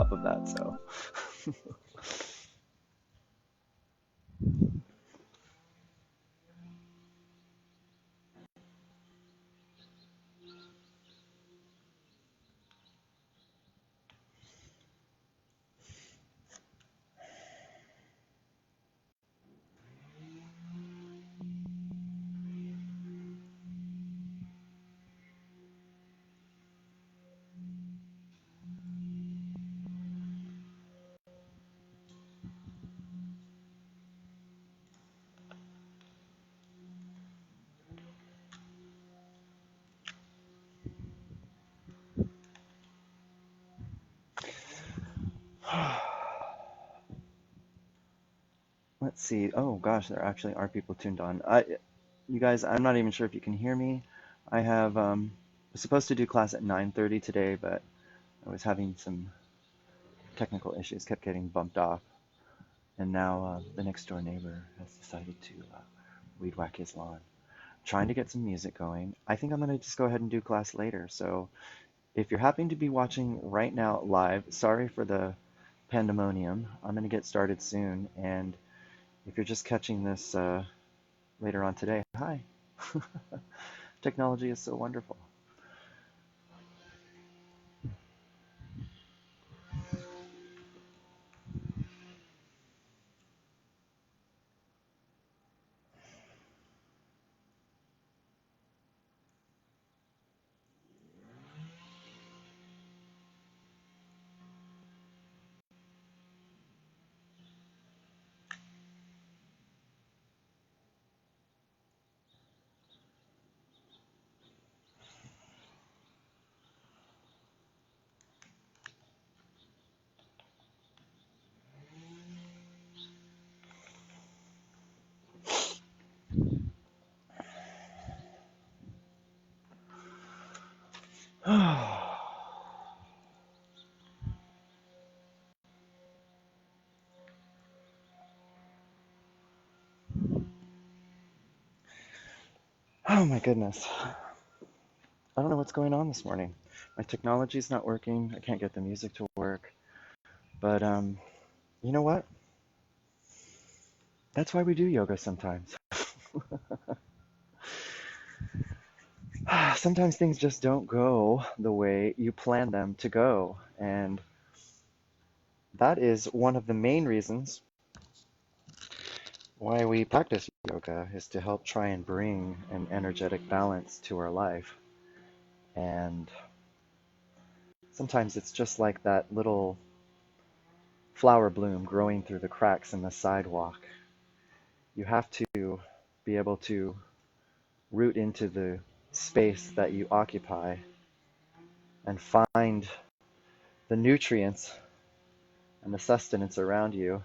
top of that. So let's see. Oh gosh, there actually are people tuned on. You guys, I'm not even sure if you can hear me. I have was supposed to do class at 9:30 today, but I was having some technical issues, kept getting bumped off, and now the next door neighbor has decided to weed whack his lawn. Trying to get some music going. I think I'm gonna just go ahead and do class later. So if you're happening to be watching right now live, sorry for the pandemonium. I'm gonna get started soon, and if you're just catching this later on today, hi. Technology is so wonderful. Oh my goodness. I don't know what's going on this morning. My technology's not working. I can't get the music to work. But you know what? That's why we do yoga sometimes. Sometimes things just don't go the way you plan them to go. And that is one of the main reasons why we practice yoga, is to help try and bring an energetic balance to our life. And sometimes it's just like that little flower bloom growing through the cracks in the sidewalk. You have to be able to root into the space that you occupy and find the nutrients and the sustenance around you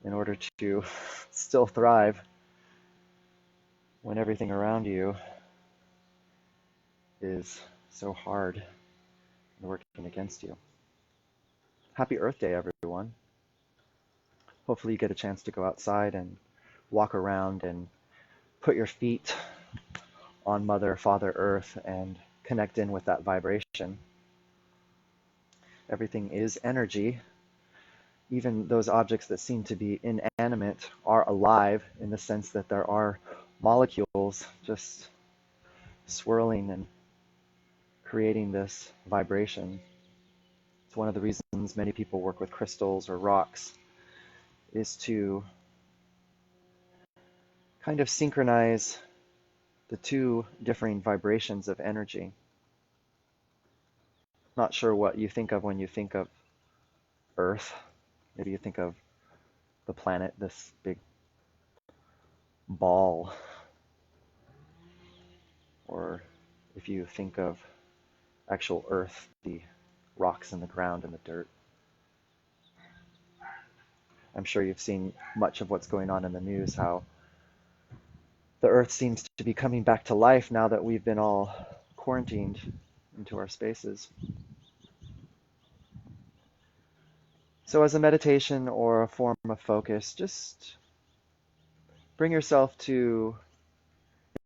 in order to still thrive when everything around you is so hard and working against you. Happy Earth Day, everyone. Hopefully you get a chance to go outside and walk around and put your feet on Mother, Father Earth and connect in with that vibration. Everything is energy. Even those objects that seem to be inanimate are alive in the sense that there are molecules just swirling and creating this vibration. It's one of the reasons many people work with crystals or rocks, is to kind of synchronize the two differing vibrations of energy. Not sure what you think of when you think of Earth. Maybe you think of the planet, this big ball. Or if you think of actual Earth, the rocks in the ground and the dirt. I'm sure you've seen much of what's going on in the news, how the Earth seems to be coming back to life now that we've been all quarantined into our spaces. So as a meditation or a form of focus, just bring yourself to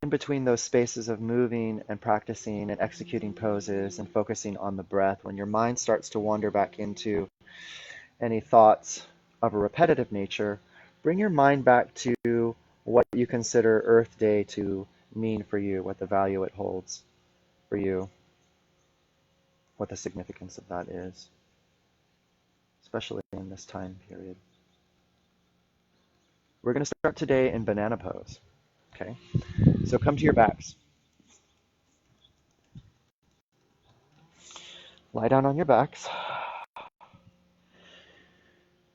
in between those spaces of moving and practicing and executing poses and focusing on the breath, when your mind starts to wander back into any thoughts of a repetitive nature, bring your mind back to what you consider Earth Day to mean for you, what the value it holds for you, what the significance of that is, especially in this time period. We're going to start today in banana pose. Okay, so come to your backs. Lie down on your backs.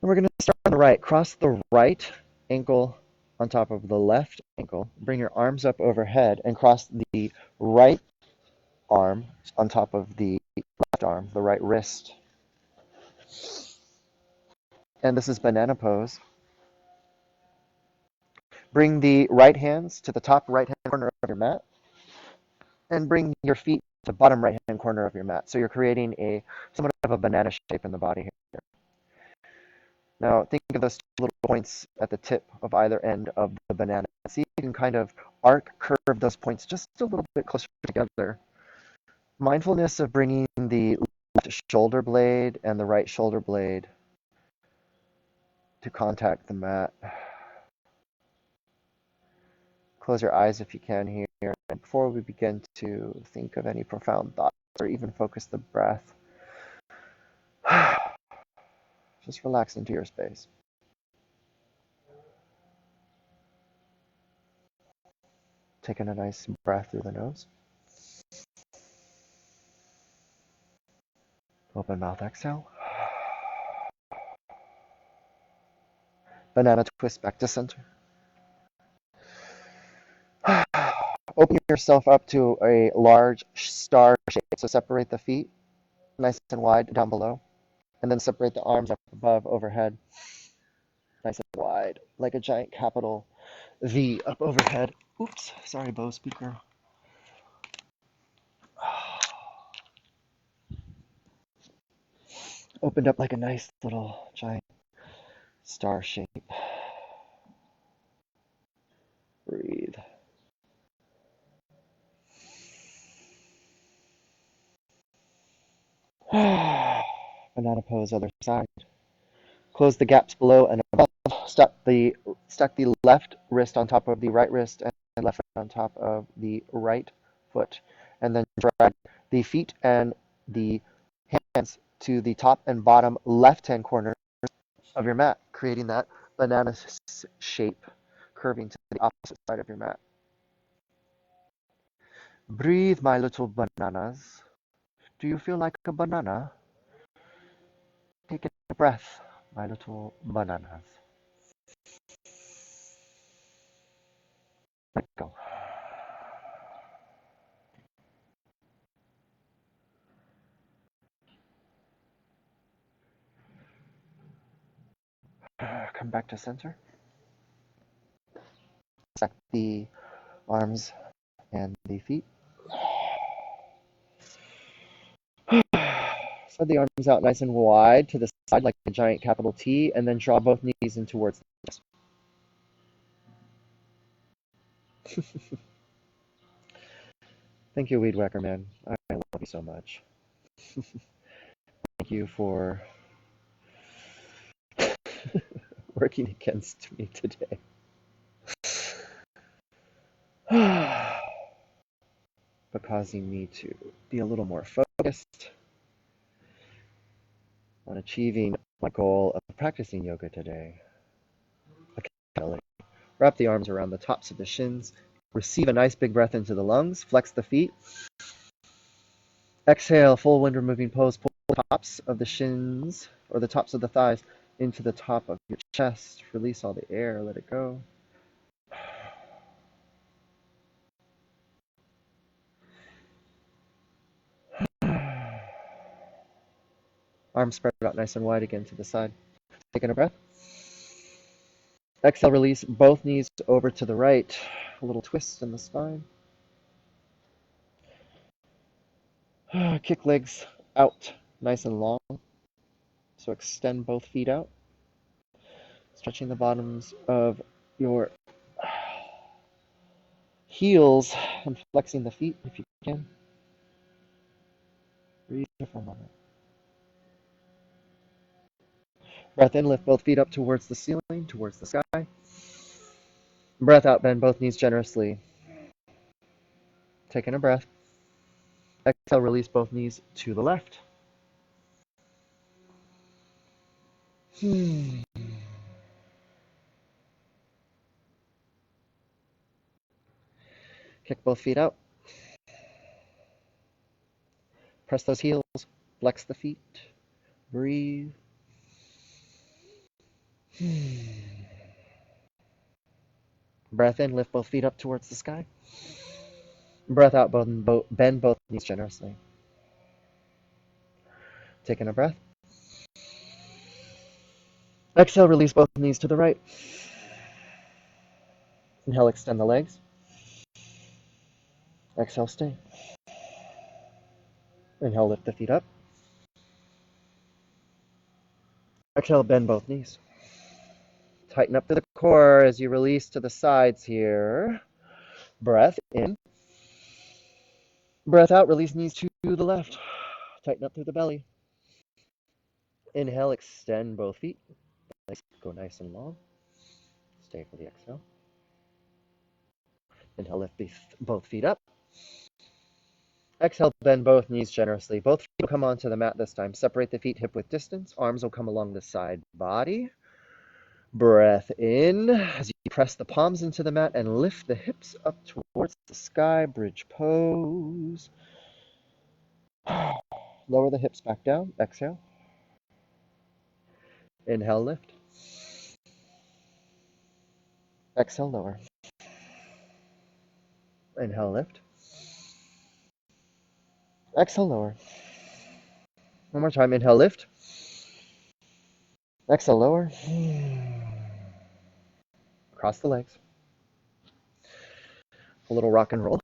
And we're going to start on the right. Cross the right ankle on top of the left ankle. Bring your arms up overhead and cross the right arm on top of the left arm, the right wrist. And this is banana pose. Bring the right hands to the top right hand corner of your mat and bring your feet to the bottom right hand corner of your mat. So you're creating a somewhat of a banana shape in the body here. Now think of those two little points at the tip of either end of the banana. See if you can kind of curve those points just a little bit closer together. Mindfulness of bringing the left shoulder blade and the right shoulder blade to contact the mat. Close your eyes if you can here. And before we begin to think of any profound thoughts or even focus the breath, just relax into your space. Taking a nice breath through the nose. Open mouth, exhale. Banana twist back to center. Open yourself up to a large star shape. So separate the feet nice and wide down below. And then separate the arms up above, overhead. Nice and wide, like a giant capital V up overhead. Oops, sorry, Bose speaker. Opened up like a nice little giant star shape. Breathe. Banana pose, other side. Close the gaps below and above. Stack the left wrist on top of the right wrist and left foot on top of the right foot. And then drag the feet and the hands to the top and bottom left-hand corner of your mat, creating that banana shape, curving to the opposite side of your mat. Breathe, my little bananas. Do you feel like a banana? Take a breath, my little bananas. Let go. Come back to center. Stack the arms and the feet. Spread the arms out nice and wide to the side like a giant capital T, and then draw both knees in towards the chest. Thank you, Weed Whacker Man. I love you so much. Thank you for working against me today. But causing me to be a little more focused on achieving my goal of practicing yoga today. Wrap the arms around the tops of the shins. Receive a nice big breath into the lungs. Flex the feet. Exhale, full wind removing pose. Pull the tops of the shins or the tops of the thighs into the top of your chest. Release all the air. Let it go. Arms spread out nice and wide again to the side. Taking a breath. Exhale, release both knees over to the right. A little twist in the spine. Kick legs out nice and long. So extend both feet out. Stretching the bottoms of your heels and flexing the feet if you can. Breathe for a moment. Breath in, lift both feet up towards the ceiling, towards the sky. Breath out, bend both knees generously. Taking a breath. Exhale, release both knees to the left. Kick both feet out. Press those heels, flex the feet. Breathe. Breath in, lift both feet up towards the sky. Breath out, bend both knees generously. Taking a breath. Exhale, release both knees to the right. Inhale, extend the legs. Exhale, stay. Inhale, lift the feet up. Exhale, bend both knees. Tighten up to the core as you release to the sides here. Breath in. Breath out, release knees to the left. Tighten up through the belly. Inhale, extend both feet. Legs go nice and long. Stay for the exhale. Inhale, lift both feet up. Exhale, bend both knees generously. Both feet will come onto the mat this time. Separate the feet hip width distance. Arms will come along the side body. Breath in as you press the palms into the mat and lift the hips up towards the sky. Bridge pose. Lower the hips back down. Exhale. Inhale, lift. Exhale, lower. Inhale, lift. Exhale, lower. One more time. Inhale, lift. Exhale, lower. Cross the legs. A little rock and roll.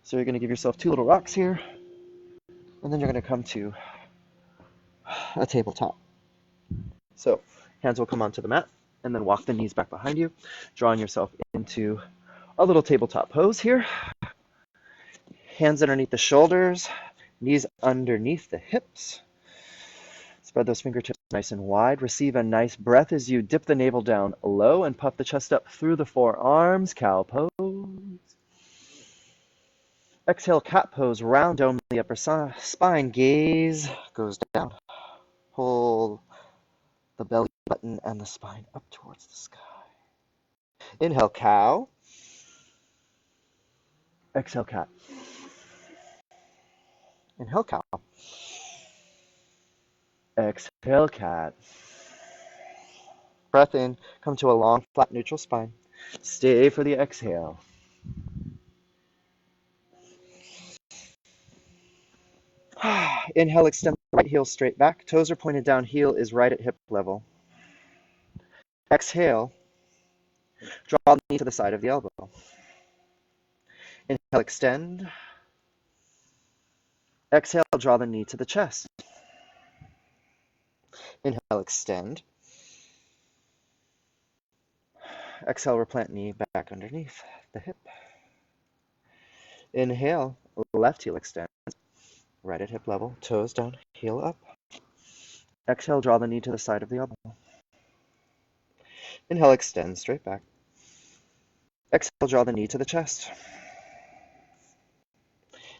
So you're going to give yourself 2 little rocks here. And then you're going to come to a tabletop. So hands will come onto the mat. And then walk the knees back behind you. Drawing yourself into a little tabletop pose here. Hands underneath the shoulders. Knees underneath the hips. Spread those fingertips nice and wide. Receive a nice breath as you dip the navel down low and puff the chest up through the forearms. Cow pose. Exhale, cat pose. Round dome the upper spine. Gaze goes down. Pull the belly button and the spine up towards the sky. Inhale, cow. Exhale, cat. Inhale, cow. Exhale, cat. Breath in, come to a long, flat, neutral spine. Stay for the exhale. Inhale, extend the right heel straight back. Toes are pointed down, heel is right at hip level. Exhale, draw the knee to the side of the elbow. Inhale, extend. Exhale, draw the knee to the chest. Inhale, extend. Exhale, replant knee back underneath the hip. Inhale, left heel extends. Right at hip level, toes down, heel up. Exhale, draw the knee to the side of the elbow. Inhale, extend straight back. Exhale, draw the knee to the chest.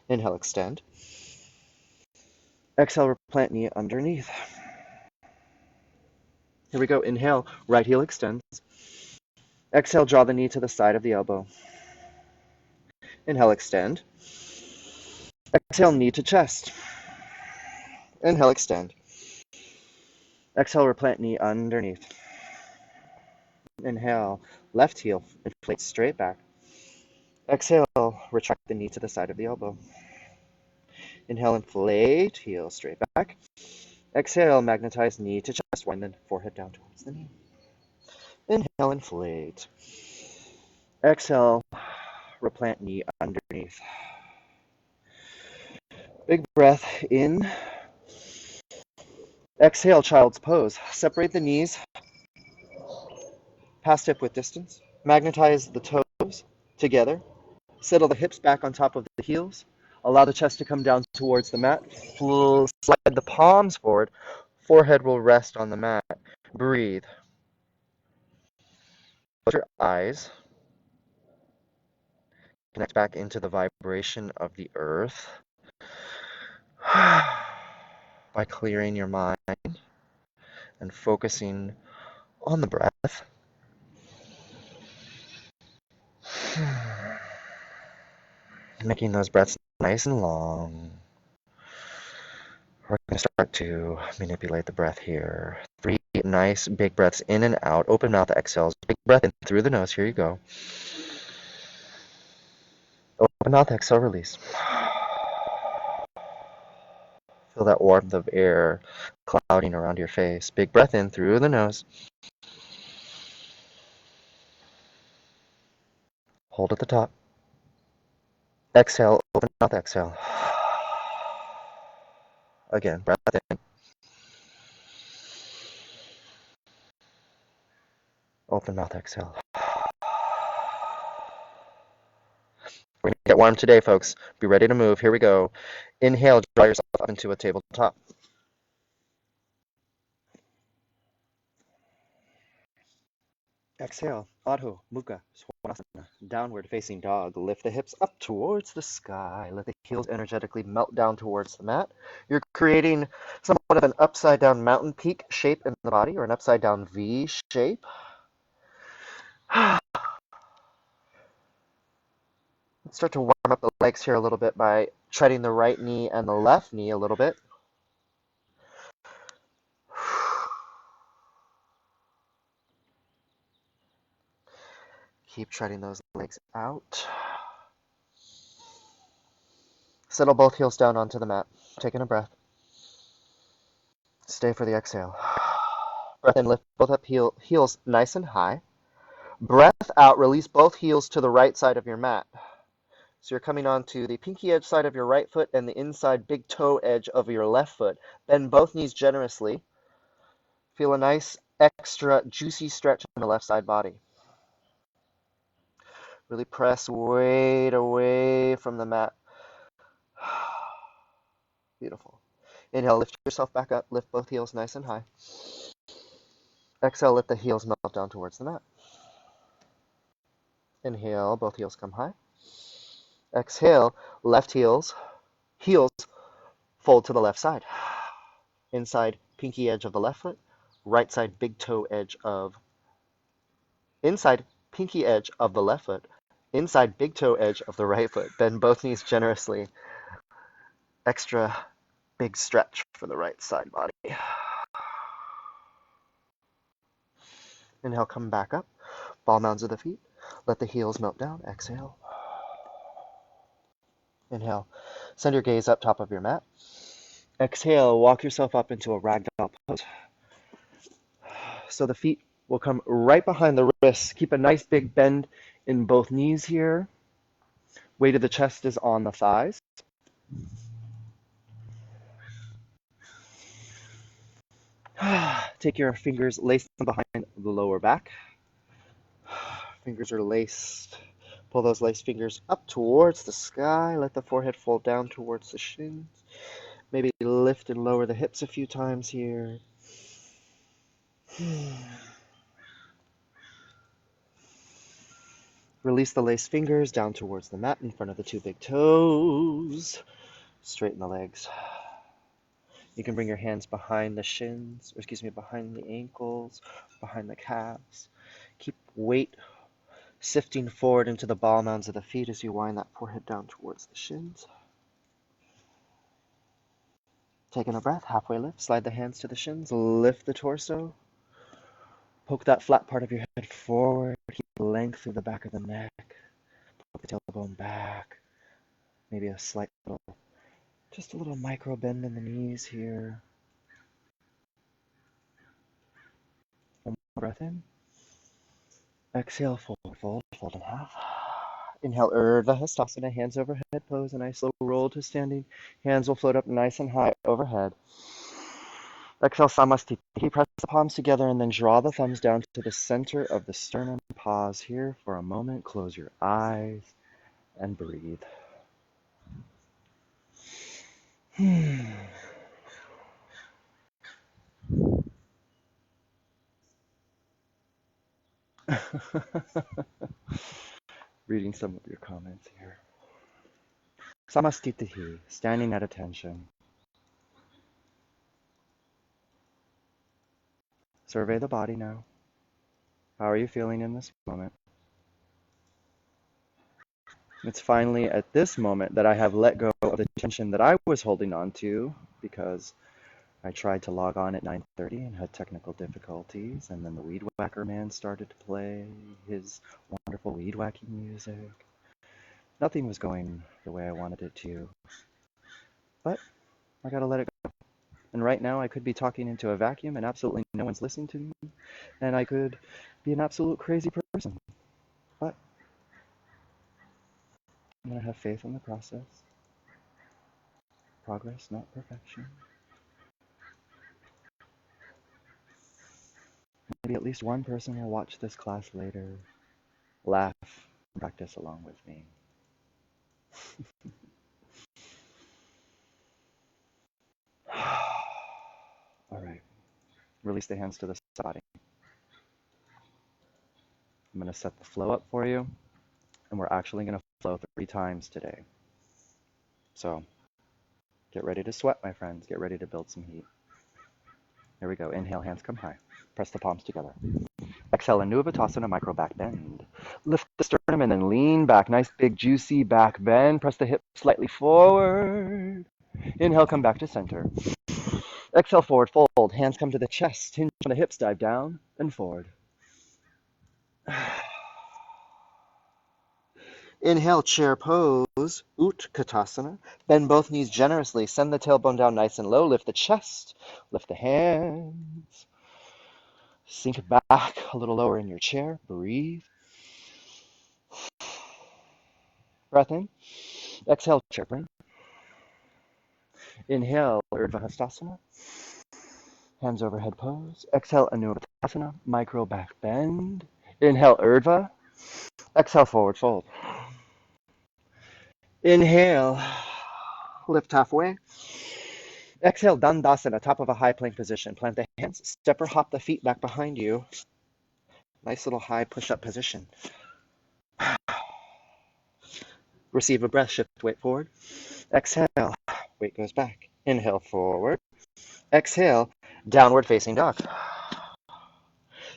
Inhale, extend. Exhale, replant knee underneath. Here we go. Inhale, right heel extends. Exhale, draw the knee to the side of the elbow. Inhale, extend. Exhale, knee to chest. Inhale, extend. Exhale, replant knee underneath. Inhale, left heel inflate straight back. Exhale, retract the knee to the side of the elbow. Inhale, inflate, heel straight back. Exhale, magnetize knee to chest, wind the forehead down towards the knee. Inhale, inflate. Exhale, replant knee underneath. Big breath in. Exhale, child's pose. Separate the knees past hip width distance. Magnetize the toes together. Settle the hips back on top of the heels. Allow the chest to come down towards the mat. Slide the palms forward. Forehead will rest on the mat. Breathe. Close your eyes. Connect back into the vibration of the earth by clearing your mind and focusing on the breath. Making those breaths nice and long. We're going to start to manipulate the breath here. 3 nice big breaths in and out. Open mouth exhales. Big breath in through the nose. Here you go. Open mouth exhale, release. Feel that warmth of air clouding around your face. Big breath in through the nose. Hold at the top. Exhale, open mouth exhale. Again, breath in. Open mouth exhale. We're going to get warm today, folks. Be ready to move. Here we go. Inhale, draw yourself up into a tabletop. Exhale, Adho Mukha Svanasana, downward facing dog. Lift the hips up towards the sky. Let the heels energetically melt down towards the mat. You're creating somewhat of an upside down mountain peak shape in the body, or an upside down V shape. Let's start to warm up the legs here a little bit by treading the right knee and the left knee a little bit. Keep treading those legs out. Settle both heels down onto the mat. Taking a breath. Stay for the exhale. Breath in, lift both up heels nice and high. Breath out, release both heels to the right side of your mat. So you're coming onto the pinky edge side of your right foot and the inside big toe edge of your left foot. Bend both knees generously. Feel a nice extra juicy stretch in the left side body. Really press weight away from the mat. Beautiful. Inhale, lift yourself back up. Lift both heels nice and high. Exhale, let the heels melt down towards the mat. Inhale, both heels come high. Exhale, left heels fold to the left side. Inside pinky edge of the left foot, right side big toe edge of, inside pinky edge of the left foot, inside big toe edge of the right foot. Bend both knees generously. Extra big stretch for the right side body. Inhale, come back up. Ball mounds of the feet. Let the heels melt down. Exhale. Inhale. Send your gaze up top of your mat. Exhale, walk yourself up into a ragdoll pose. So the feet will come right behind the wrists. Keep a nice big bend in both knees here. Weight of the chest is on the thighs. Take your fingers, lace them behind the lower back. Fingers are laced. Pull those laced fingers up towards the sky. Let the forehead fold down towards the shins. Maybe lift and lower the hips a few times here. Release the lace fingers down towards the mat in front of the two big toes. Straighten the legs. You can bring your hands behind the shins, or excuse me, behind the ankles, behind the calves. Keep weight sifting forward into the ball mounds of the feet as you wind that forehead down towards the shins. Taking a breath, halfway lift, slide the hands to the shins, lift the torso. Poke that flat part of your head forward, keep the length through the back of the neck. Poke the tailbone back. Maybe a slight little, just a little micro bend in the knees here. One more breath in. Exhale, fold in half. Inhale, Urdhva Hastasana, hands overhead pose, a nice slow roll to standing. Hands will float up nice and high overhead. Exhale, Samastiti. Press the palms together and then draw the thumbs down to the center of the sternum. Pause here for a moment. Close your eyes and breathe. Reading some of your comments here. Samastitihi, standing at attention. Survey the body now. How are you feeling in this moment? It's finally at this moment that I have let go of the tension that I was holding on to because I tried to log on at 9:30 and had technical difficulties, and then the weed whacker man started to play his wonderful weed whacking music. Nothing was going the way I wanted it to, but I gotta let it go. And right now I could be talking into a vacuum and absolutely no one's listening to me, and I could be an absolute crazy person, but I'm gonna have faith in the process. Progress, not perfection. Maybe at least one person will watch this class later, laugh, and practice along with me. All right, release the hands to the body. I'm going to set the flow up for you, and we're actually going to flow 3 times today. So get ready to sweat, my friends. Get ready to build some heat. Here we go. Inhale, hands come high. Press the palms together. Exhale, Anuvatasana, micro back bend. Lift the sternum and then lean back. Nice big juicy back bend. Press the hips slightly forward. Inhale, come back to center. Exhale, forward fold. Hands come to the chest. Hinge on the hips, dive down and forward. Inhale, chair pose, Utkatasana. Bend both knees generously. Send the tailbone down nice and low. Lift the chest. Lift the hands. Sink back a little lower in your chair. Breathe. Breath in. Exhale, chair plank. Inhale, Urdhva Hastasana. Hands overhead pose. Exhale, Anuvatasana, micro back bend. Inhale, Urdhva. Exhale, forward fold. Inhale, lift halfway. Exhale, Dandasana, top of a high plank position. Plant the hands, step or hop the feet back behind you. Nice little high push-up position. Receive a breath, shift weight forward. Exhale, weight goes back. Inhale, forward. Exhale, downward facing dog.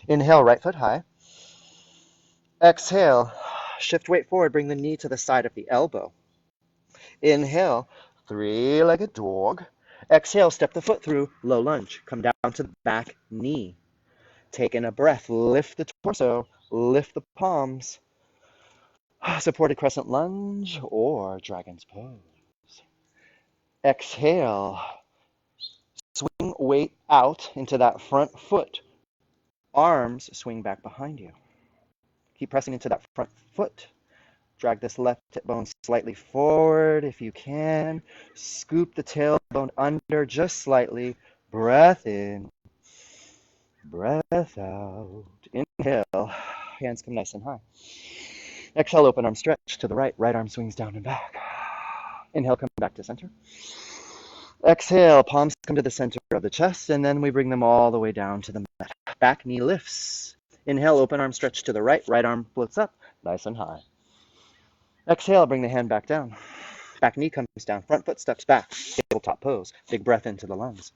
Inhale, right foot high. Exhale, shift weight forward, bring the knee to the side of the elbow. Inhale, 3-legged dog. Exhale, step the foot through, low lunge. Come down to the back knee. Take in a breath, lift the torso, lift the palms. Supported crescent lunge or dragon's pose. Exhale, swing weight out into that front foot. Arms swing back behind you. Keep pressing into that front foot. Drag this left hip bone slightly forward if you can. Scoop the tailbone under just slightly. Breath in. Breath out. Inhale. Hands come nice and high. Exhale, open arm stretch to the right. Right arm swings down and back. Inhale, come back to center. Exhale, palms come to the center of the chest, and then we bring them all the way down to the mat. Back knee lifts. Inhale, open arm stretch to the right. Right arm floats up, nice and high. Exhale, bring the hand back down. Back knee comes down, front foot steps back. Tabletop pose. Big breath into the lungs.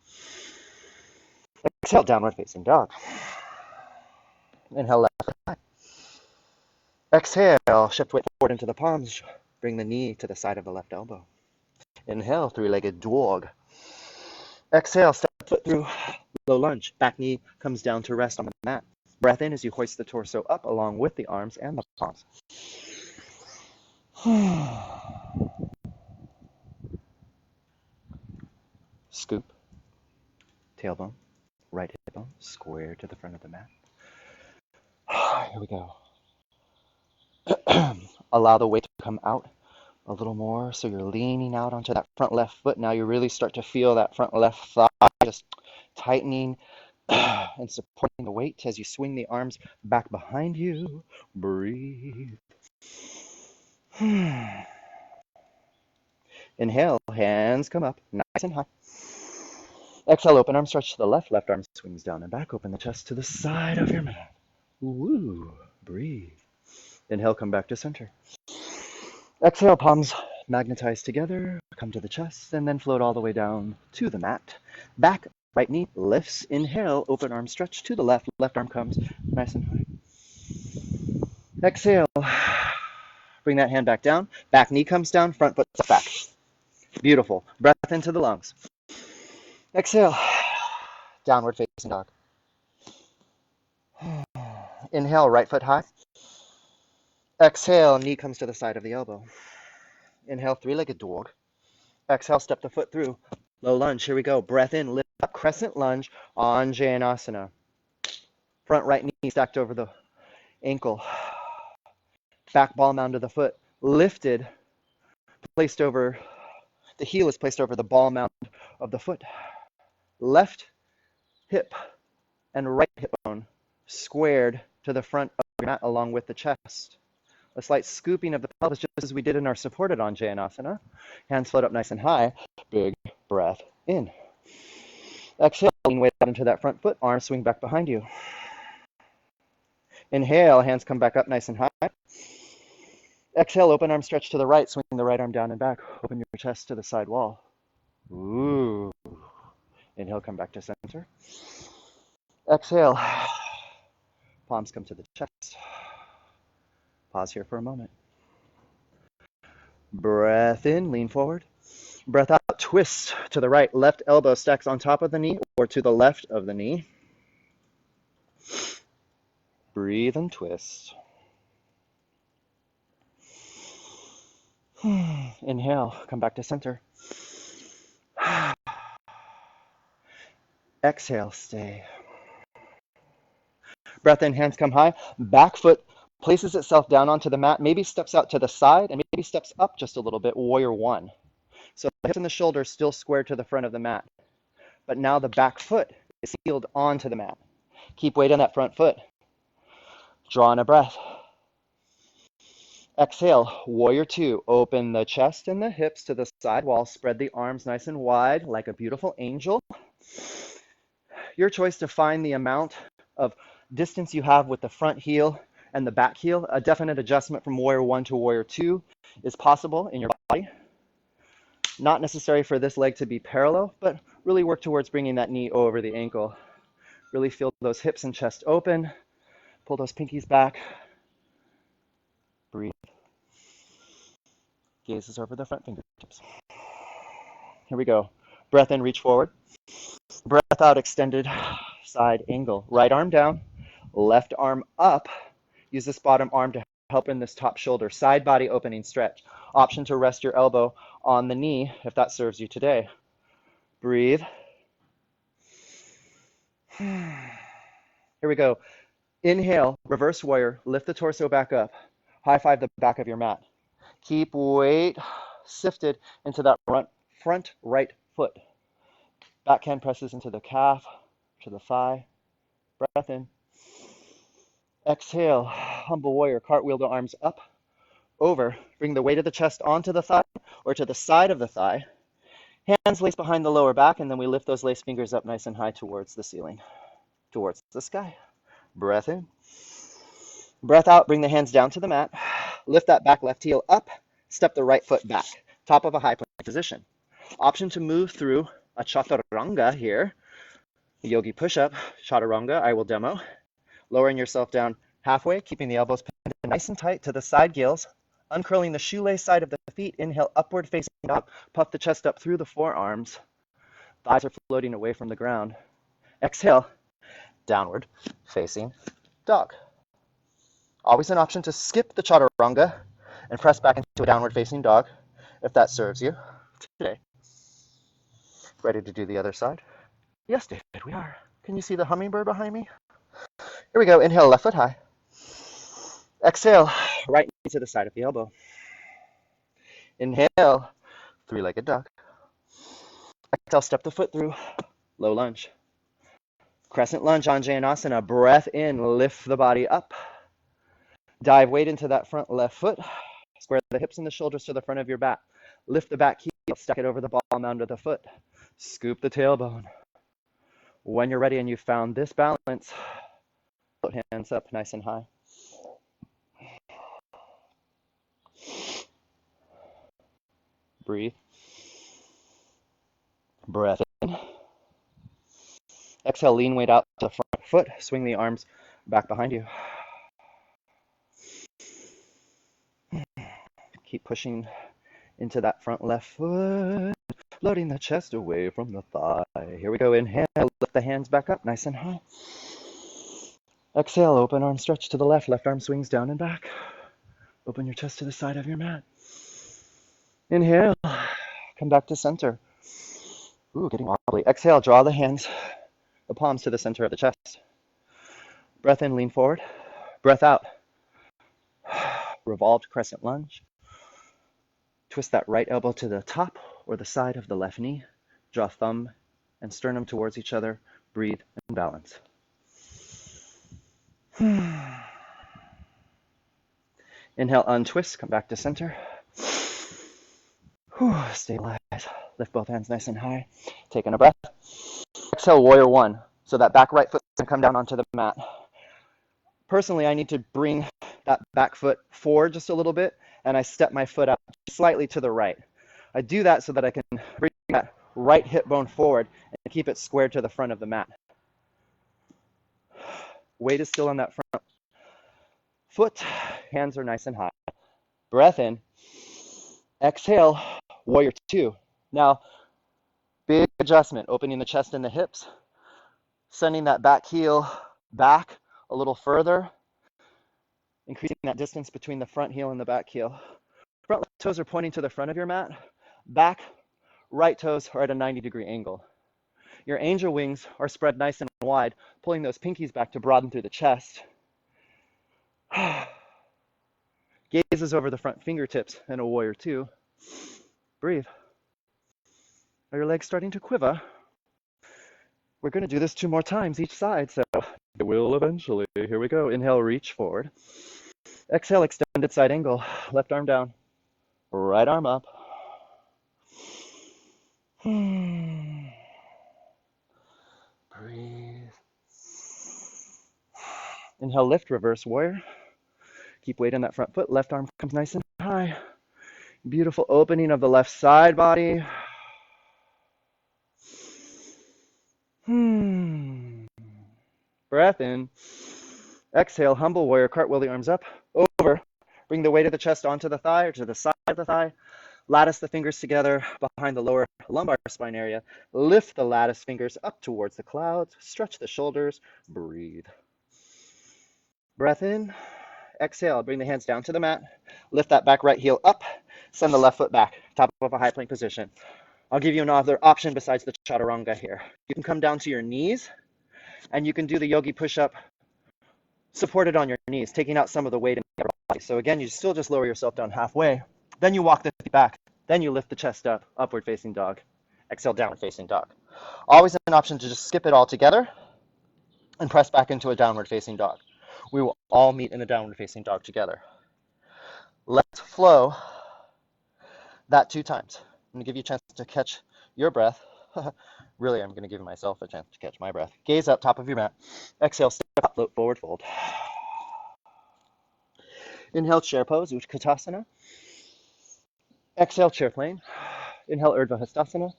Exhale, downward facing dog. Inhale, left foot high. Exhale, shift weight forward into the palms. Bring the knee to the side of the left elbow. Inhale, 3-legged dog. Exhale, step foot through, low lunge. Back knee comes down to rest on the mat. Breath in as you hoist the torso up along with the arms and the palms. Scoop, tailbone, right hip bone, square to the front of the mat. Here we go. Allow the weight to come out a little more so you're leaning out onto that front left foot. Now you really start to feel that front left thigh just tightening and supporting the weight as you swing the arms back behind you. Breathe. Inhale, hands come up, nice and high. Exhale, open arm stretch to the left. Left arm swings down and back. Open the chest to the side of your mat. Woo. Breathe. Inhale, come back to center. Exhale, palms magnetize together. Come to the chest and then float all the way down to the mat. Back, right knee lifts. Inhale, open arm stretch to the left. Left arm comes nice and high. Exhale. Bring that hand back down. Back knee comes down. Front foot back. Beautiful. Breath into the lungs. Exhale. Downward facing dog. Inhale, right foot high. Exhale, knee comes to the side of the elbow. Inhale, three-legged dog. Exhale, step the foot through. Low lunge. Here we go. Breath in, lift up, crescent lunge, Anjaneyasana. Front right knee stacked over the ankle. Back ball mound of the foot lifted, placed over, the heel is placed over the ball mound of the foot. Left hip and right hip bone squared to the front of your mat along with the chest. A slight scooping of the pelvis just as we did in our supported Anjaneyasana. Hands float up nice and high. Big breath in. Exhale, lean weight out into that front foot. Arms swing back behind you. Inhale, hands come back up nice and high. Exhale, open arm stretch to the right. Swing the right arm down and back. Open your chest to the side wall. Ooh. Inhale, come back to center. Exhale. Palms come to the chest. Pause here for a moment. Breath in, lean forward. Breath out, twist to the right. Left elbow stacks on top of the knee or to the left of the knee. Breathe and twist. Inhale, come back to center. Exhale, stay. Breath in, hands come high. Back foot places itself down onto the mat, maybe steps out to the side, and maybe steps up just a little bit, warrior one. So the hips and the shoulders still square to the front of the mat. But now the back foot is heeled onto the mat. Keep weight on that front foot. Draw in a breath. Exhale, warrior two. Open the chest and the hips to the side wall. Spread the arms nice and wide like a beautiful angel. Your choice to find the amount of distance you have with the front heel and the back heel. A definite adjustment from warrior one to warrior two is possible in your body. Not necessary for this leg to be parallel, but really work towards bringing that knee over the ankle. Really feel those hips and chest open. Pull those pinkies back. Breathe. Gazes over the front fingertips. Here we go. Breath in, reach forward. Breath out, extended side angle. Right arm down, left arm up. Use this bottom arm to help in this top shoulder. Side body opening stretch. Option to rest your elbow on the knee if that serves you today. Breathe. Here we go. Inhale, reverse warrior. Lift the torso back up. High five the back of your mat. Keep weight sifted into that front right foot. Backhand presses into the calf, to the thigh. Breath in. Exhale, humble warrior. Cartwheel the arms up, over. Bring the weight of the chest onto the thigh or to the side of the thigh. Hands lace behind the lower back, and then we lift those lace fingers up nice and high towards the ceiling, towards the sky. Breath in. Breath out, bring the hands down to the mat. Lift that back left heel up, step the right foot back. Top of a high plank position. Option to move through a chaturanga here. Yogi push-up, chaturanga, I will demo. Lowering yourself down halfway, keeping the elbows pinned nice and tight to the side gills. Uncurling the shoelace side of the feet. Inhale, upward facing dog. Puff the chest up through the forearms. Thighs are floating away from the ground. Exhale, downward facing dog. Always an option to skip the chaturanga and press back into a downward facing dog if that serves you today. Ready to do the other side? Yes, David, we are. Can you see the hummingbird behind me? Here we go. Inhale, left foot high. Exhale, right knee to the side of the elbow. Inhale, three-legged dog. Exhale, step the foot through, low lunge. Crescent lunge, Anjaneyasana. Breath in, lift the body up. Dive weight into that front left foot. Square the hips and the shoulders to the front of your back. Lift the back heel, stack it over the ball mound of the foot. Scoop the tailbone. When you're ready and you've found this balance, put hands up nice and high. Breathe. Breath in. Exhale, lean weight out to the front foot. Swing the arms back behind you. Keep pushing into that front left foot, floating the chest away from the thigh. Here we go. Inhale, lift the hands back up nice and high. Exhale, open arm stretch to the left. Left arm swings down and back. Open your chest to the side of your mat. Inhale, come back to center. Ooh, getting wobbly. Exhale, draw the hands, the palms to the center of the chest. Breath in, lean forward. Breath out. Revolved crescent lunge. Twist that right elbow to the top or the side of the left knee. Draw thumb and sternum towards each other. Breathe and balance. Inhale, untwist, come back to center. Stabilize. Lift both hands nice and high. Taking a breath. Exhale, warrior one. So that back right foot's gonna come down onto the mat. Personally, I need to bring that back foot forward just a little bit, and I step my foot out slightly to the right. I do that so that I can bring that right hip bone forward and keep it squared to the front of the mat. Weight is still on that front foot. Hands are nice and high. Breath in. Exhale, warrior two. Now, big adjustment, opening the chest and the hips, sending that back heel back a little further, increasing that distance between the front heel and the back heel. Front toes are pointing to the front of your mat. Back right toes are at a 90-degree angle. Your angel wings are spread nice and wide, pulling those pinkies back to broaden through the chest. Gaze is over the front fingertips in a warrior two. Breathe. Are your legs starting to quiver? We're going to do this 2 more times each side, so it will eventually. Here we go. Inhale, reach forward. Exhale, extended side angle. Left arm down. Right arm up. Breathe. Inhale, lift, reverse warrior. Keep weight on that front foot. Left arm comes nice and high. Beautiful opening of the left side body. Breath in. Exhale, humble warrior. Cartwheel the arms up, over. Bring the weight of the chest onto the thigh or to the side of the thigh. Lattice the fingers together behind the lower lumbar spine area. Lift the lattice fingers up towards the clouds. Stretch the shoulders. Breathe. Breath in. Exhale, bring the hands down to the mat. Lift that back right heel up. Send the left foot back, top of a high plank position. I'll give you another option besides the chaturanga here. You can come down to your knees, and you can do the yogi push-up supported on your knees, taking out some of the weight in your body. So again, you still just lower yourself down halfway. Then you walk the feet back. Then you lift the chest up, upward facing dog. Exhale, downward facing dog. Always an option to just skip it all together and press back into a downward facing dog. We will all meet in a downward facing dog together. Let's flow that 2 times. I'm going to give you a chance to catch your breath. Really, I'm going to give myself a chance to catch my breath. Gaze up, top of your mat. Exhale, step up, float forward, fold. Inhale, chair pose, Utkatasana. Exhale, chair plane. Inhale, Urdhva Hastasana.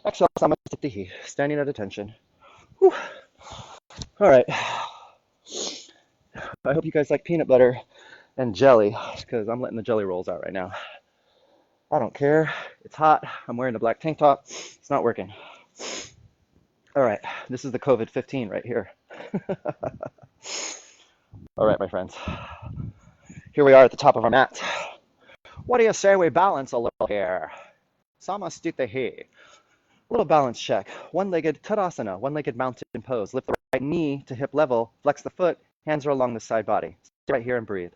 Exhale, Samasthiti, standing at attention. Whew. All right. I hope you guys like peanut butter and jelly, because I'm letting the jelly rolls out right now. I don't care. It's hot. I'm wearing a black tank top. It's not working. All right. This is the COVID-15 right here. All right, my friends. Here we are at the top of our mat. What do you say we balance a little here? Samasthiti. A little balance check. One-legged Tadasana, one-legged mountain pose. Lift the right knee to hip level. Flex the foot. Hands are along the side body. Stay right here and breathe.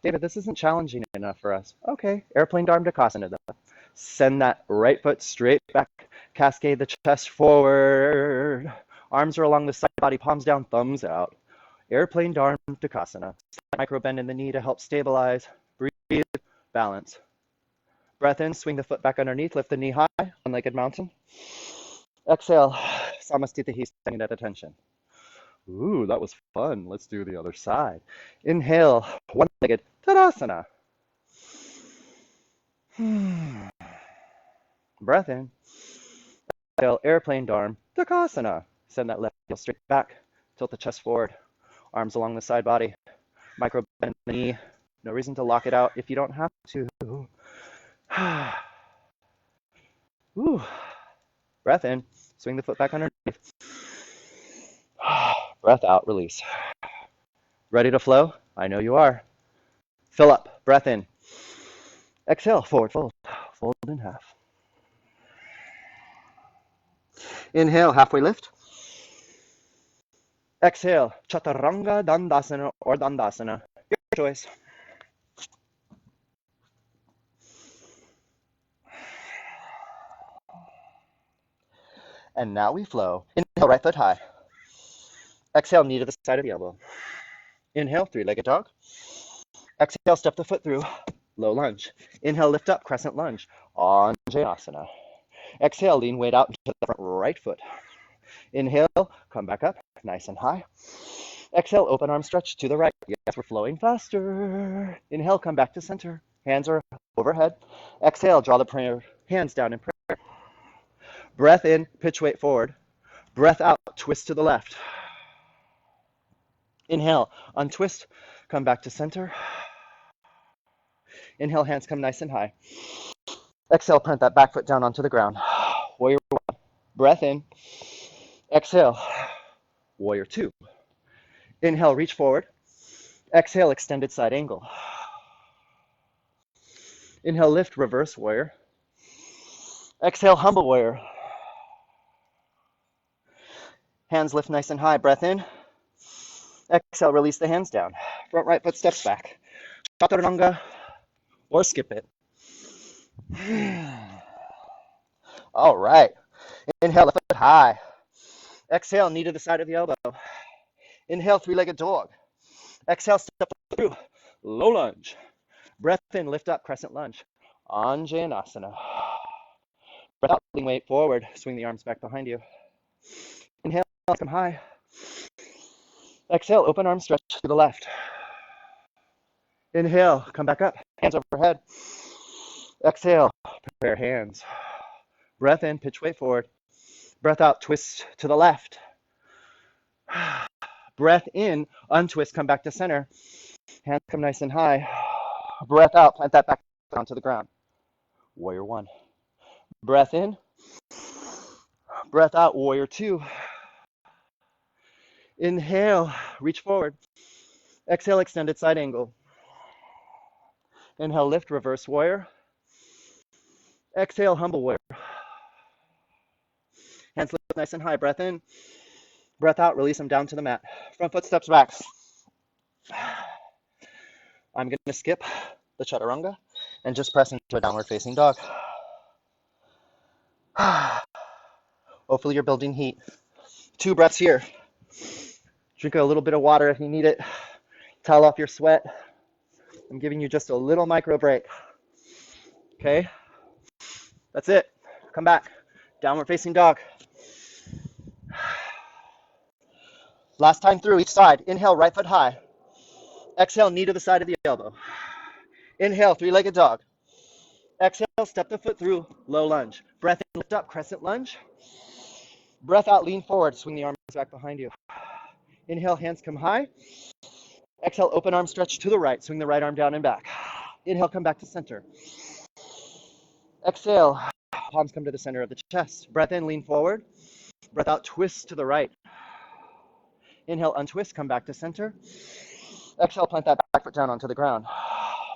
David, this isn't challenging enough for us. Okay, airplane Dharmadakasana though. Send that right foot straight back. Cascade the chest forward. Arms are along the side body, palms down, thumbs out. Airplane Dharmakasana. Micro bend in the knee to help stabilize. Breathe, balance. Breath in, swing the foot back underneath, lift the knee high, one-legged mountain. Exhale, Samastita, standing at attention. Ooh, that was fun. Let's do the other side. Inhale, one-legged Tadasana. Breath in. Exhale, airplane Dharmakasana. Send that left heel straight back, tilt the chest forward, arms along the side body, micro bend the knee. No reason to lock it out if you don't have to. Ooh. Breath in, swing the foot back underneath. Breath out, release. Ready to flow? I know you are. Fill up, breath in. Exhale, forward fold, fold in half. Inhale, halfway lift. Exhale, Chaturanga Dandasana or Dandasana, your choice. And now we flow. Inhale, right foot high. Exhale, knee to the side of the elbow. Inhale, three-legged dog. Exhale, step the foot through, low lunge. Inhale, lift up, crescent lunge, Anjaneyasana. Exhale, lean weight out into the front right foot. Inhale, come back up, nice and high. Exhale, open arm stretch to the right. Yes, we're flowing faster. Inhale, come back to center. Hands are overhead. Exhale, draw the prayer, hands down in prayer. Breath in, pitch weight forward. Breath out, twist to the left. Inhale, untwist, come back to center. Inhale, hands come nice and high. Exhale, plant that back foot down onto the ground. Warrior one. Breath in. Exhale, warrior two. Inhale, reach forward. Exhale, extended side angle. Inhale, lift, reverse warrior. Exhale, humble warrior. Hands lift nice and high. Breath in. Exhale, release the hands down. Front right foot steps back. Chaturanga or skip it. All right. Inhale, left foot high. Exhale, knee to the side of the elbow. Inhale, three-legged dog. Exhale, step through, low lunge. Breath in, lift up, crescent lunge. Anjaneyasana. Breath out, lean weight forward. Swing the arms back behind you. Inhale, come high. Exhale, open arm stretch to the left. Inhale, come back up, hands overhead. Exhale, prepare hands. Breath in, pitch weight forward. Breath out, twist to the left. Breath in, untwist, come back to center. Hands come nice and high. Breath out, plant that back onto the ground. Warrior one. Breath in. Breath out, warrior two. Inhale, reach forward. Exhale, extended side angle. Inhale, lift, reverse warrior. Exhale, humble warrior. Hands lift nice and high. Breath in. Breath out, release them down to the mat. Front foot steps back. I'm going to skip the chaturanga and just press into a downward facing dog. Hopefully you're building heat. 2 breaths here. Drink a little bit of water if you need it. Towel off your sweat. I'm giving you just a little micro break. Okay? That's it. Come back. Downward facing dog. Last time through each side. Inhale, right foot high. Exhale, knee to the side of the elbow. Inhale, three-legged dog. Exhale, step the foot through, low lunge. Breath in, lift up, crescent lunge. Breath out, lean forward, swing the arms back behind you. Inhale, hands come high. Exhale, open arm stretch to the right, swing the right arm down and back. Inhale, come back to center. Exhale, palms come to the center of the chest. Breath in, lean forward. Breath out, twist to the right. Inhale, untwist, come back to center. Exhale, plant that back foot down onto the ground.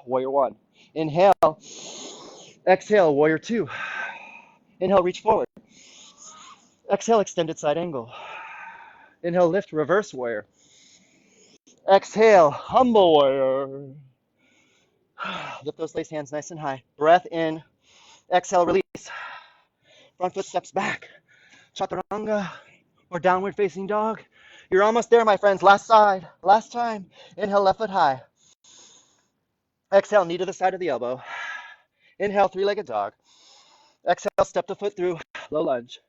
Warrior one. Inhale. Exhale, warrior two. Inhale, reach forward. Exhale, extended side angle. Inhale, lift, reverse warrior. Exhale, humble warrior. Lift those lace hands nice and high. Breath in. Exhale, release. Front foot steps back. Chaturanga or downward facing dog. You're almost there, my friends. Last side, last time. Inhale, left foot high. Exhale, knee to the side of the elbow. Inhale, three-legged dog. Exhale, step the foot through, low lunge.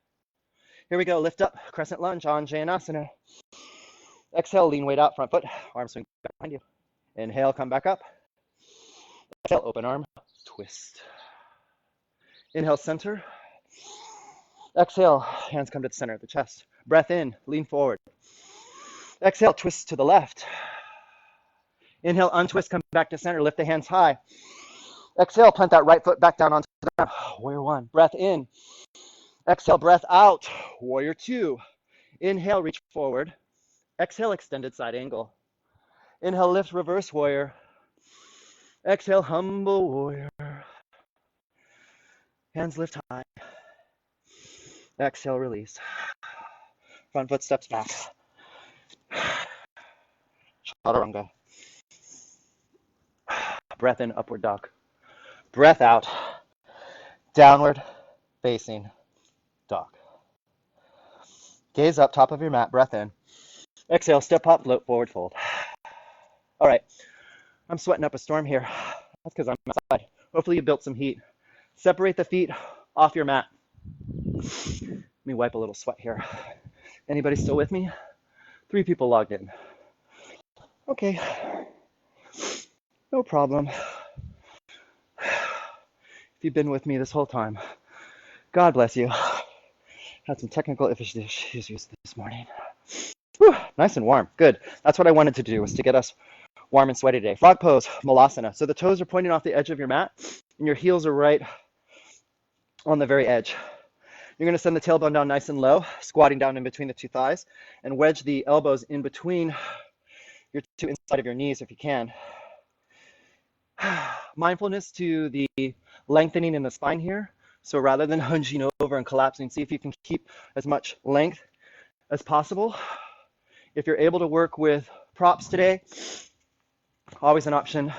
Here we go, lift up, crescent lunge, Anjaneyasana. Exhale, lean weight out, front foot, arm swing back behind you. Inhale, come back up. Exhale, open arm, twist. Inhale, center. Exhale, hands come to the center of the chest. Breath in, lean forward. Exhale, twist to the left. Inhale, untwist, come back to center, lift the hands high. Exhale, plant that right foot back down onto the ground. Warrior one, breath in. Exhale, breath out, warrior two. Inhale, reach forward. Exhale, extended side angle. Inhale, lift, reverse warrior. Exhale, humble warrior. Hands lift high. Exhale, release. Front foot steps back. Chaturanga. Breath in, upward dog. Breath out, downward facing dog. Gaze up, top of your mat, breath in. Exhale, step up, float forward, fold. All right, I'm sweating up a storm here. That's because I'm outside. Hopefully you built some heat. Separate the feet off your mat. Let me wipe a little sweat here. Anybody still with me? 3 people logged in. Okay, no problem. If you've been with me this whole time, God bless you. Had some technical issues this morning. Whew, nice and warm, good. That's what I wanted to do, was to get us warm and sweaty today. Frog pose, Malasana. So the toes are pointing off the edge of your mat, and your heels are right on the very edge. You're going to send the tailbone down nice and low, squatting down in between the 2 thighs, and wedge the elbows in between your 2 inside of your knees if you can. Mindfulness to the lengthening in the spine here. So rather than hinging over and collapsing, see if you can keep as much length as possible. If you're able to work with props today, always an option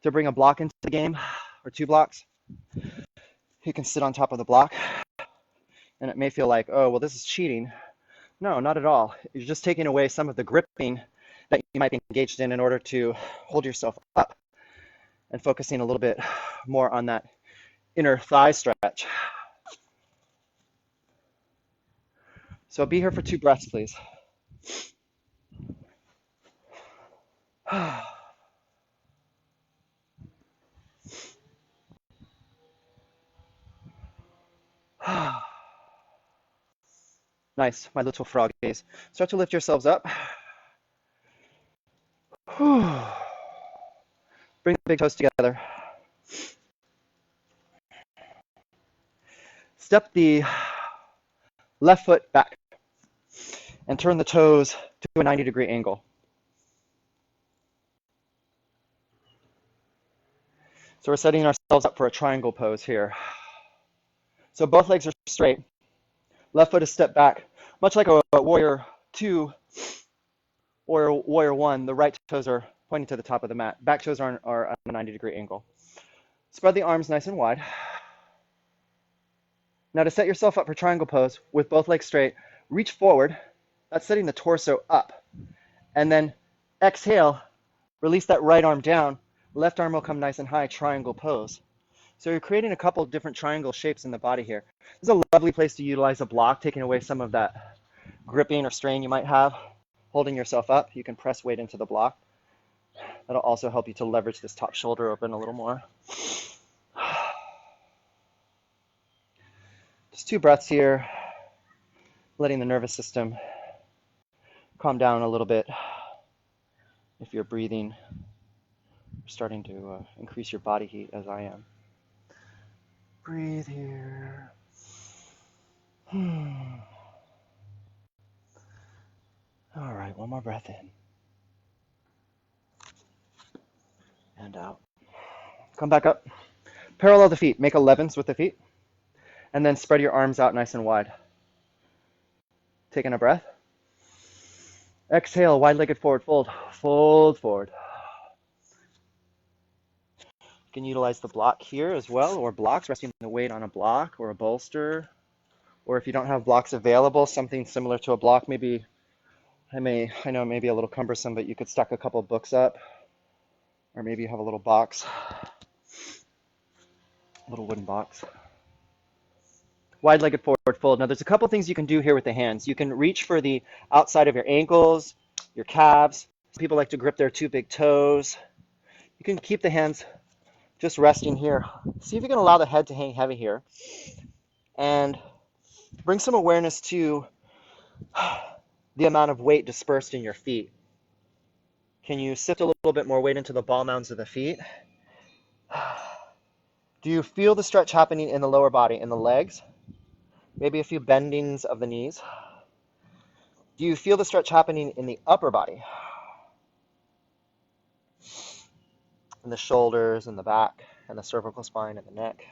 to bring a block into the game, or 2 blocks. You can sit on top of the block, and it may feel like, oh, well, this is cheating. No, not at all. You're just taking away some of the gripping that you might be engaged in order to hold yourself up, and focusing a little bit more on that inner thigh stretch. So be here for 2 breaths, please. Nice, my little froggies. Start to lift yourselves up. Bring the big toes together. Step the left foot back and turn the toes to a 90-degree angle. So we're setting ourselves up for a triangle pose here. So both legs are straight. Left foot is stepped back, much like a warrior 2 or warrior 1. The right toes are pointing to the top of the mat. Back toes are on a 90-degree angle. Spread the arms nice and wide. Now to set yourself up for triangle pose with both legs straight, reach forward. That's setting the torso up. And then exhale, release that right arm down. Left arm will come nice and high, triangle pose. So you're creating a couple different triangle shapes in the body here. This is a lovely place to utilize a block, taking away some of that gripping or strain you might have, holding yourself up. You can press weight into the block. That'll also help you to leverage this top shoulder open a little more. Just 2 breaths here, letting the nervous system calm down a little bit. If you're breathing, starting to increase your body heat as I am. Breathe here. All right, one more breath in. And out. Come back up. Parallel the feet. Make 11s with the feet. And then spread your arms out nice and wide. Taking a breath. Exhale, wide-legged forward fold. Fold forward. You can utilize the block here as well, or blocks, resting the weight on a block or a bolster. Or if you don't have blocks available, something similar to a block, maybe, I know it may be a little cumbersome, but you could stack a couple books up, or maybe you have a little box, a little wooden box. Wide-legged forward fold. Now there's a couple things you can do here with the hands. You can reach for the outside of your ankles, your calves. Some people like to grip their two big toes. You can keep the hands just resting here. See if you can allow the head to hang heavy here. And bring some awareness to the amount of weight dispersed in your feet. Can you sift a little bit more weight into the ball mounds of the feet? Do you feel the stretch happening in the lower body, in the legs? Maybe a few bendings of the knees. Do you feel the stretch happening in the upper body? In the shoulders, and the back, and the cervical spine, and the neck?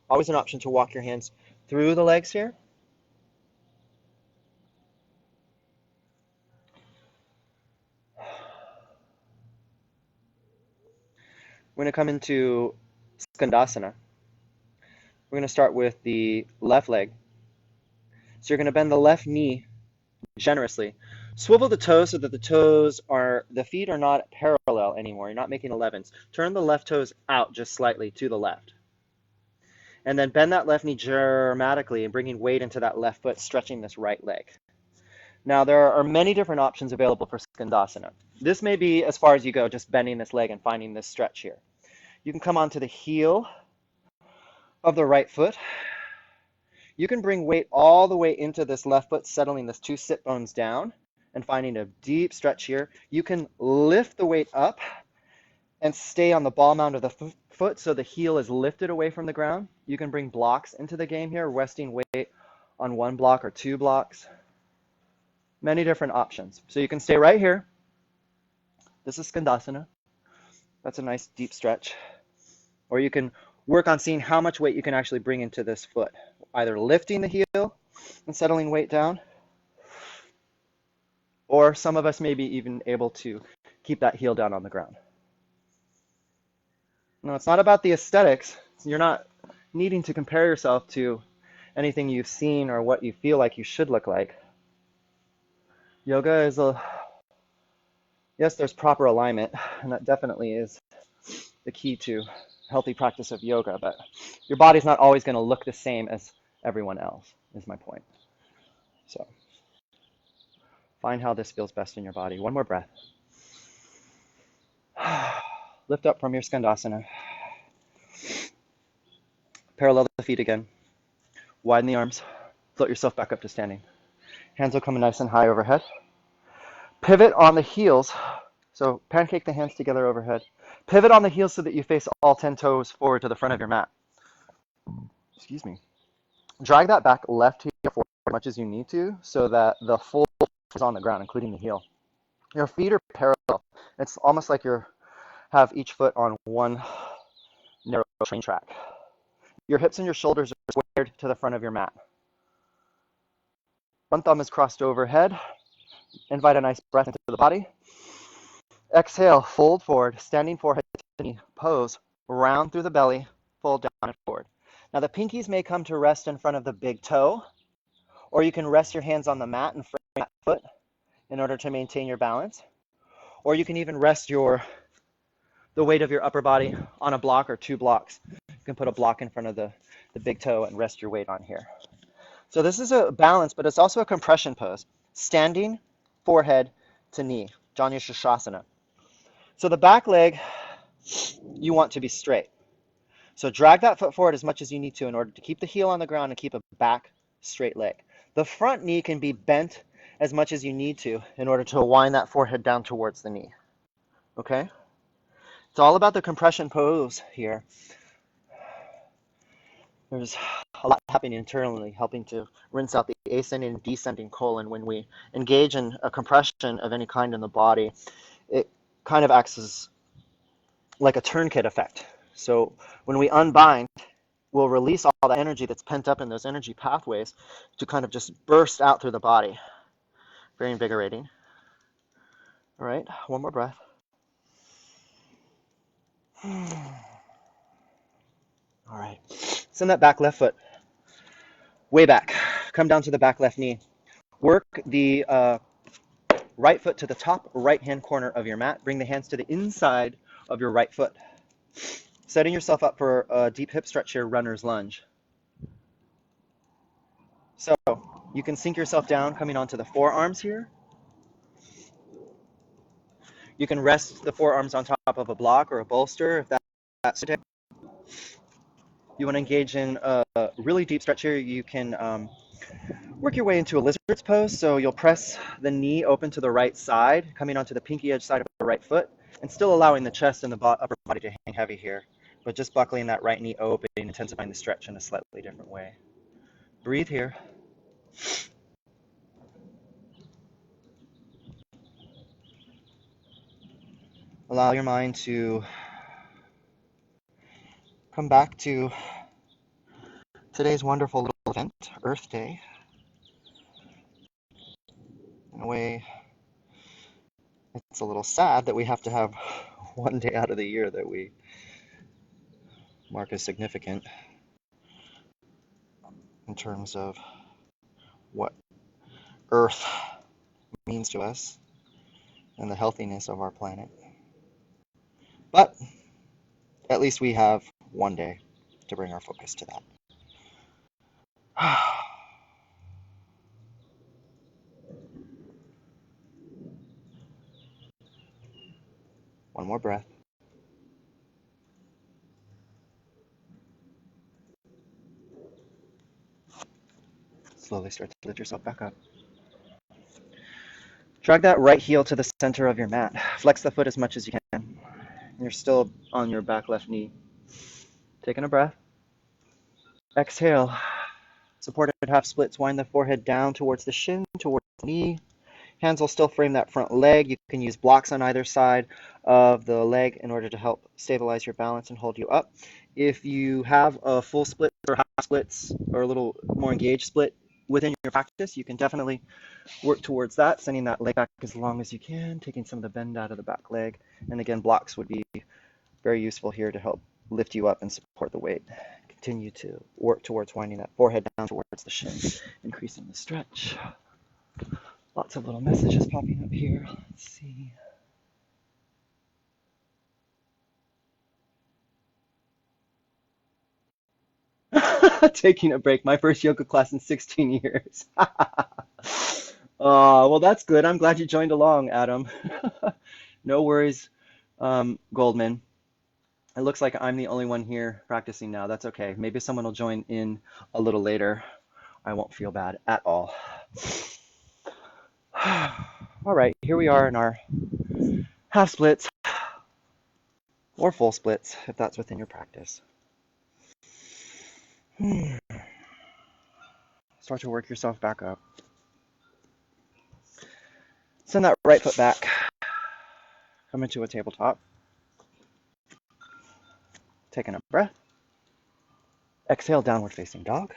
Always an option to walk your hands through the legs here. We're going to come into Skandasana. We're going to start with the left leg. So you're going to bend the left knee generously. Swivel the toes so that the feet are not parallel anymore. You're not making 11s. Turn the left toes out just slightly to the left. And then bend that left knee dramatically and bringing weight into that left foot, stretching this right leg. Now, there are many different options available for Skandasana. This may be as far as you go, just bending this leg and finding this stretch here. You can come onto the heel of the right foot. You can bring weight all the way into this left foot, settling this two sit bones down and finding a deep stretch here. You can lift the weight up and stay on the ball mound of the foot so the heel is lifted away from the ground. You can bring blocks into the game here, resting weight on one block or two blocks. Many different options. So you can stay right here. This is Skandasana. That's a nice deep stretch. Or you can work on seeing how much weight you can actually bring into this foot. Either lifting the heel and settling weight down, or some of us may be even able to keep that heel down on the ground. No, it's not about the aesthetics. You're not needing to compare yourself to anything you've seen or what you feel like you should look like. Yoga is yes, there's proper alignment, and that definitely is the key to healthy practice of yoga, but your body's not always going to look the same as everyone else, is my point. So find how this feels best in your body. One more breath. Lift up from your Skandasana. Parallel the feet again. Widen the arms. Float yourself back up to standing. Hands will come nice and high overhead. Pivot on the heels. So pancake the hands together overhead. Pivot on the heels so that you face all 10 toes forward to the front of your mat. Excuse me. Drag that back left heel forward as much as you need to so that the full is on the ground, including the heel. Your feet are parallel. It's almost like you have each foot on one narrow train track. Your hips and your shoulders are squared to the front of your mat. One thumb is crossed overhead. Invite a nice breath into the body. Exhale, fold forward, standing forehead to knee pose, round through the belly, fold down and forward. Now the pinkies may come to rest in front of the big toe, or you can rest your hands on the mat and frame that foot in order to maintain your balance. Or you can even rest the weight of your upper body on a block or two blocks. You can put a block in front of the big toe and rest your weight on here. So this is a balance, but it's also a compression pose. Standing, forehead to knee, Janu Sirsasana. So the back leg, you want to be straight. So drag that foot forward as much as you need to in order to keep the heel on the ground and keep a back straight leg. The front knee can be bent as much as you need to in order to wind that forehead down towards the knee. Okay? It's all about the compression pose here. There's a lot happening internally, helping to rinse out the ascending and descending colon. When we engage in a compression of any kind in the body, it kind of acts as like a tourniquet effect. So when we unbind, we'll release all that energy that's pent up in those energy pathways to kind of just burst out through the body. Very invigorating. All right, one more breath. All right. Send that back left foot way back. Come down to the back left knee. Work the right foot to the top right-hand corner of your mat. Bring the hands to the inside of your right foot. Setting yourself up for a deep hip stretch here, runner's lunge. So you can sink yourself down coming onto the forearms here. You can rest the forearms on top of a block or a bolster if that's it. You want to engage in a really deep stretch here. You can work your way into a lizard's pose. So you'll press the knee open to the right side, coming onto the pinky edge side of the right foot, and still allowing the chest and the upper body to hang heavy here. But just buckling that right knee open, intensifying the stretch in a slightly different way. Breathe here. Allow your mind to come back to today's wonderful little event, Earth Day. In a way, it's a little sad that we have to have one day out of the year that we mark as significant in terms of what Earth means to us and the healthiness of our planet. But at least we have one day to bring our focus to that. One more breath. Slowly start to lift yourself back up. Drag that right heel to the center of your mat. Flex the foot as much as you can. You're still on your back left knee. Taking a breath. Exhale. Supported half splits. Wind the forehead down towards the shin, towards the knee. Hands will still frame that front leg. You can use blocks on either side of the leg in order to help stabilize your balance and hold you up. If you have a full split or half splits or a little more engaged split within your practice, you can definitely work towards that, sending that leg back as long as you can, taking some of the bend out of the back leg. And again, blocks would be very useful here to help lift you up and support the weight. Continue to work towards winding that forehead down towards the shin, increasing the stretch. Lots of little messages popping up here. Let's see. Taking a break. My first yoga class in 16 years. Well, that's good. I'm glad you joined along, Adam. No worries, Goldman. It looks like I'm the only one here practicing now. That's okay. Maybe someone will join in a little later. I won't feel bad at all. All right, here we are in our half splits or full splits, if that's within your practice. Start to work yourself back up. Send that right foot back. Come into a tabletop. Taking a breath. Exhale, downward facing dog.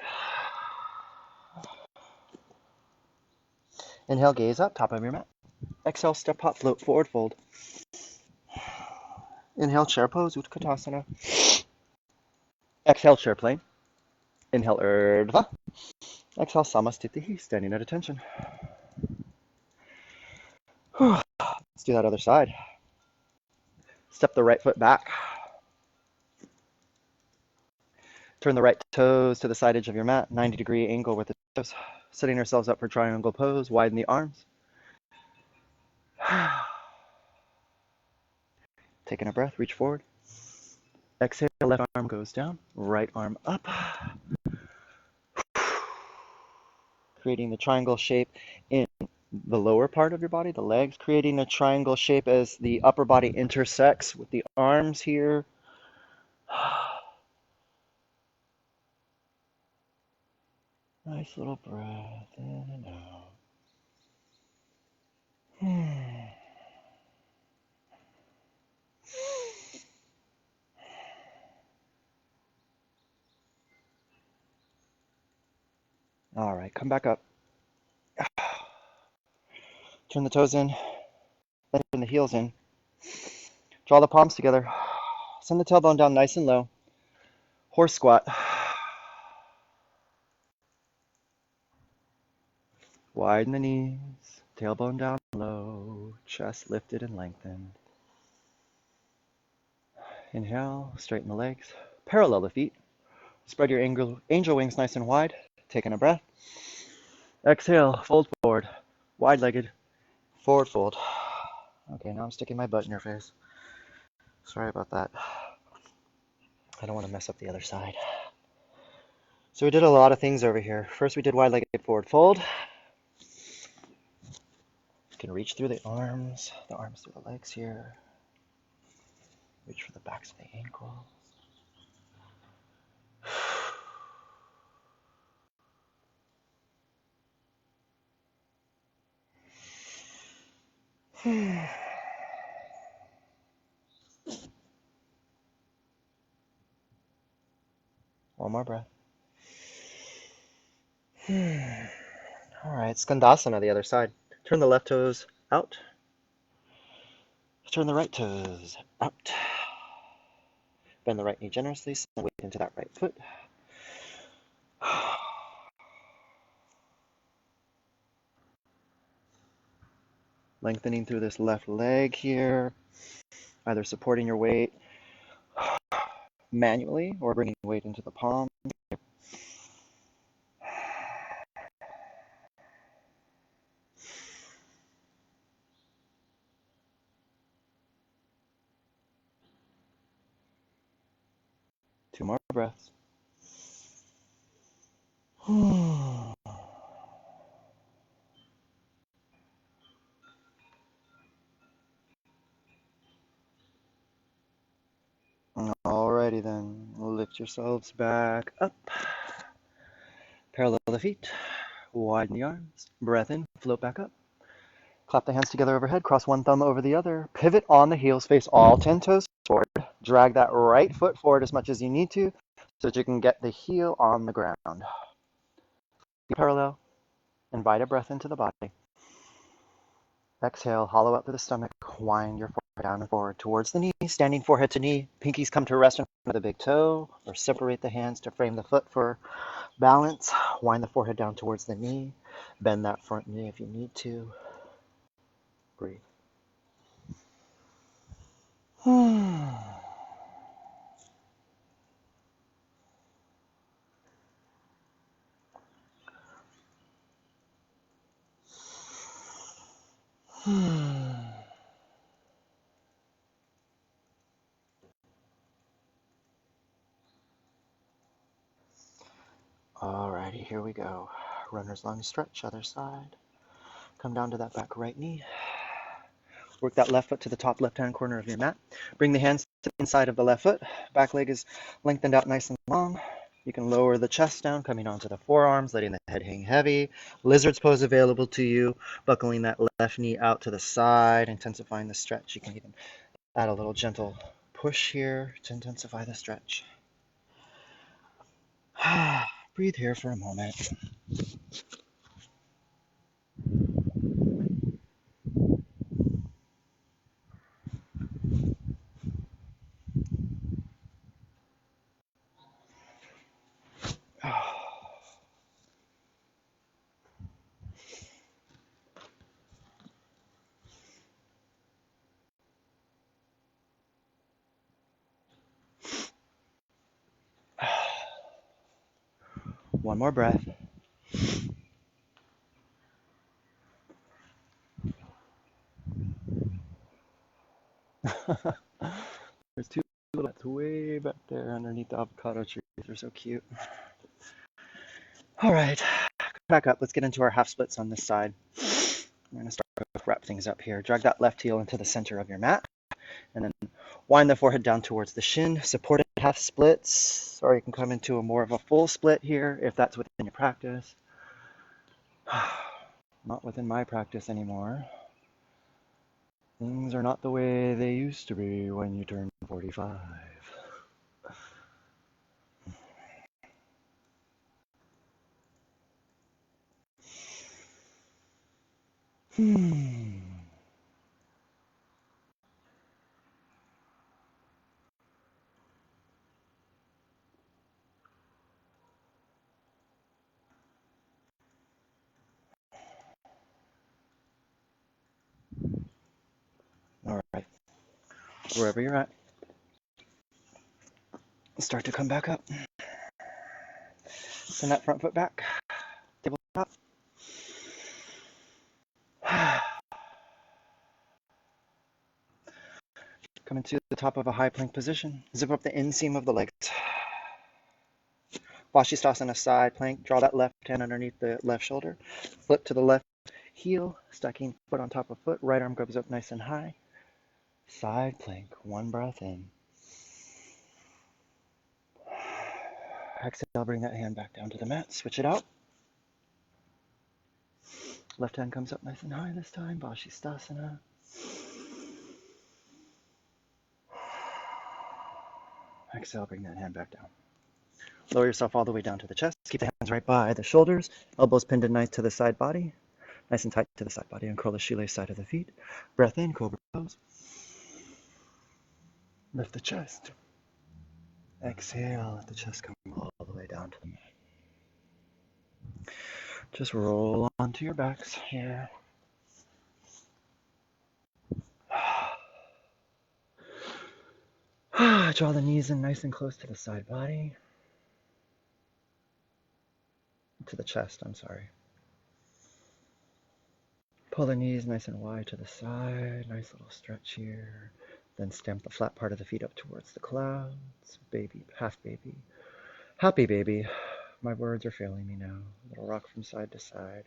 Inhale, gaze up, top of your mat. Exhale, step hop, float forward, fold. Inhale, chair pose, Utkatasana. Exhale, chair plane. Inhale, Urdhva. Exhale, Samastitihi, standing at attention. Let's do that other side. Step the right foot back. Turn the right toes to the side edge of your mat, 90-degree angle with the toes. Setting ourselves up for triangle pose, widen the arms. Taking a breath, reach forward. Exhale, left arm goes down, right arm up. Creating the triangle shape in the lower part of your body, the legs, creating a triangle shape as the upper body intersects with the arms here. Nice little breath in and out. All right, come back up. Turn the toes in, then turn the heels in. Draw the palms together. Send the tailbone down nice and low. Horse squat. Widen the knees, tailbone down low, chest lifted and lengthened. Inhale, straighten the legs, parallel the feet. Spread your angel wings nice and wide. Taking a breath. Exhale, fold forward, wide-legged, forward fold. Okay, now I'm sticking my butt in your face. Sorry about that. I don't want to mess up the other side. So we did a lot of things over here. First we did wide-legged forward fold. You can reach through the arms through the legs here. Reach for the backs of the ankles. One more breath. All right, Skandasana, the other side. Turn the left toes out. Turn the right toes out. Bend the right knee generously, send weight into that right foot. Lengthening through this left leg here, either supporting your weight manually or bringing weight into the palm. Two more breaths. Alrighty then, lift yourselves back up. Parallel the feet, widen the arms, breath in, float back up. Clap the hands together overhead, cross one thumb over the other, pivot on the heels, face all 10 toes forward. Drag that right foot forward as much as you need to so that you can get the heel on the ground. Parallel, invite a breath into the body. Exhale, hollow out through the stomach, wind your forehead down and forward towards the knee, standing forehead to knee. Pinkies come to rest in front of the big toe, or separate the hands to frame the foot for balance. Wind the forehead down towards the knee. Bend that front knee if you need to. Breathe. Alrighty, here we go. Runner's lunge stretch, other side. Come down to that back right knee. Work that left foot to the top left-hand corner of your mat. Bring the hands to the inside of the left foot. Back leg is lengthened out nice and long. You can lower the chest down, coming onto the forearms, letting the head hang heavy. Lizard's pose available to you. Buckling that left knee out to the side, intensifying the stretch. You can even add a little gentle push here to intensify the stretch. Breathe here for a moment. One more breath. There's two little bats way back there underneath the avocado trees. They're so cute. All right, back up. Let's get into our half splits on this side. I'm going to start to wrap things up here. Drag that left heel into the center of your mat, and then wind the forehead down towards the shin. Supported half splits, or you can come into a more of a full split here if that's within your practice. Not within my practice anymore. Things are not the way they used to be when you turn 45. wherever you're at. Start to come back up. Send that front foot back. Tabletop. Come into the top of a high plank position. Zip up the inseam of the legs. Vashisthasana side plank. Draw that left hand underneath the left shoulder. Flip to the left heel, stacking foot on top of foot. Right arm goes up nice and high. Side plank. One breath in. Exhale, bring that hand back down to the mat. Switch it out. Left hand comes up nice and high this time. Vashisthasana. Exhale, bring that hand back down. Lower yourself all the way down to the chest. Keep the hands right by the shoulders. Elbows pinned in nice to the side body. Nice and tight to the side body. Uncurl the shoelace side of the feet. Breath in, cobra pose. Lift the chest. Exhale, let the chest come all the way down to the mat. Just roll onto your backs here. Draw the knees in nice and close to the side body. To the chest, I'm sorry. Pull the knees nice and wide to the side. Nice little stretch here. Then stamp the flat part of the feet up towards the clouds. Baby, half baby. Happy baby. My words are failing me now. Little rock from side to side.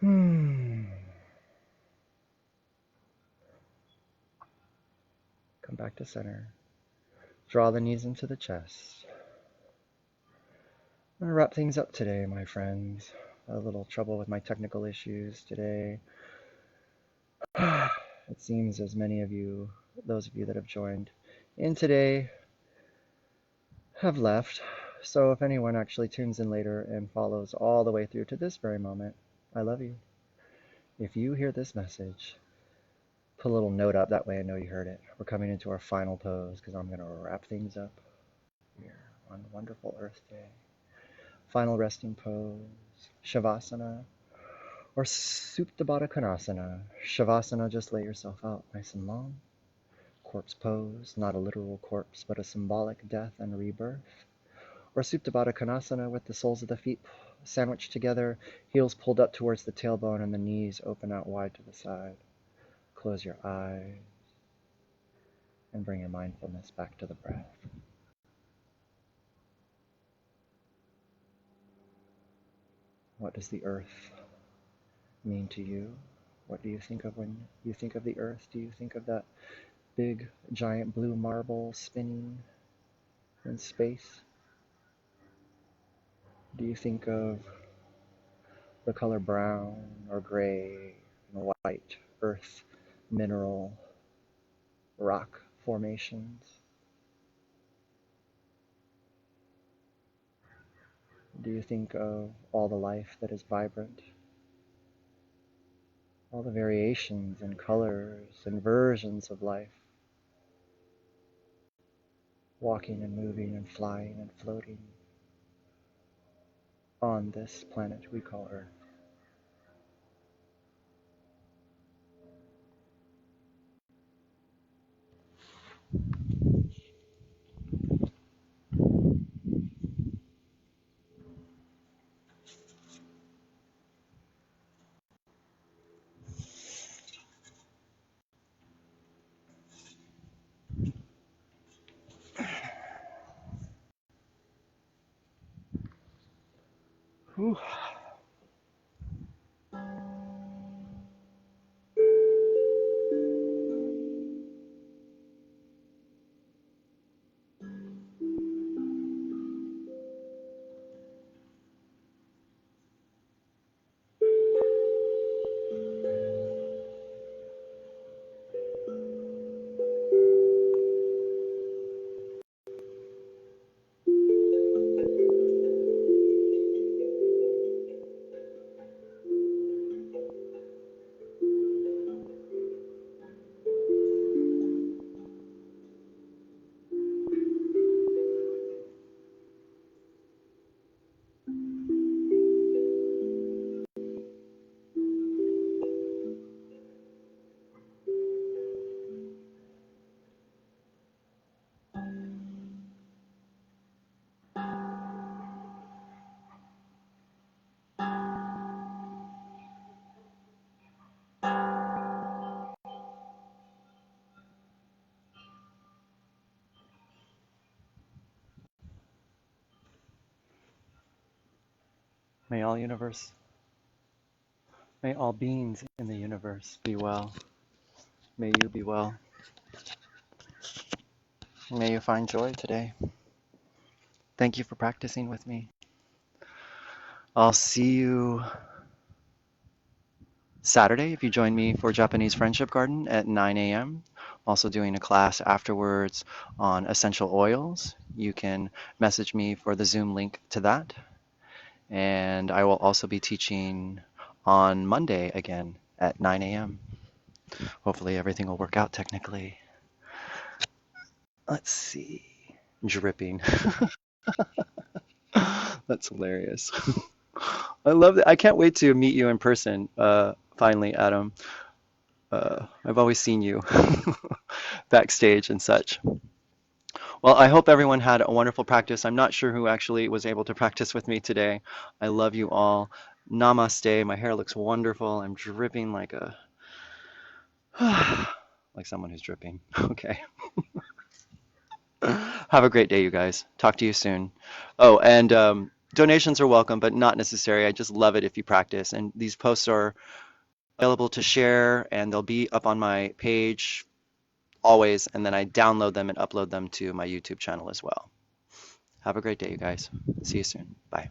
Come back to center. Draw the knees into the chest. I'm going to wrap things up today, my friends. A little trouble with my technical issues today. It seems as many of you, those of you that have joined in today, have left. So if anyone actually tunes in later and follows all the way through to this very moment, I love you. If you hear this message, put a little note up. That way I know you heard it. We're coming into our final pose because I'm going to wrap things up here on wonderful Earth Day. Final resting pose, Shavasana, or Supta Baddha Konasana. Shavasana, just lay yourself out nice and long. Corpse pose, not a literal corpse, but a symbolic death and rebirth. Or Supta Baddha Konasana with the soles of the feet sandwiched together, heels pulled up towards the tailbone and the knees open out wide to the side. Close your eyes and bring your mindfulness back to the breath. What does the earth mean to you? What do you think of when you think of the earth? Do you think of that big, giant blue marble spinning in space? Do you think of the color brown or gray and white earth, mineral, rock formations? Do you think of all the life that is vibrant? All the variations and colors and versions of life, walking and moving and flying and floating on this planet we call Earth. Whew. May all universe, may all beings in the universe be well. May you be well. May you find joy today. Thank you for practicing with me. I'll see you Saturday if you join me for Japanese Friendship Garden at 9 a.m. Also doing a class afterwards on essential oils. You can message me for the Zoom link to that. And I will also be teaching on Monday again at 9 a.m. Hopefully everything will work out technically. Let's see. Dripping. That's hilarious. I love it. I can't wait to meet you in person, finally, Adam. I've always seen you backstage and such. Well, I hope everyone had a wonderful practice. I'm not sure who actually was able to practice with me today. I love you all. Namaste. My hair looks wonderful. I'm dripping like a like someone who's dripping. Okay. Have a great day, you guys. Talk to you soon. Oh, and donations are welcome, but not necessary. I just love it if you practice. And these posts are available to share, and they'll be up on my page always. And then I download them and upload them to my YouTube channel as well. Have a great day, you guys. See you soon. Bye.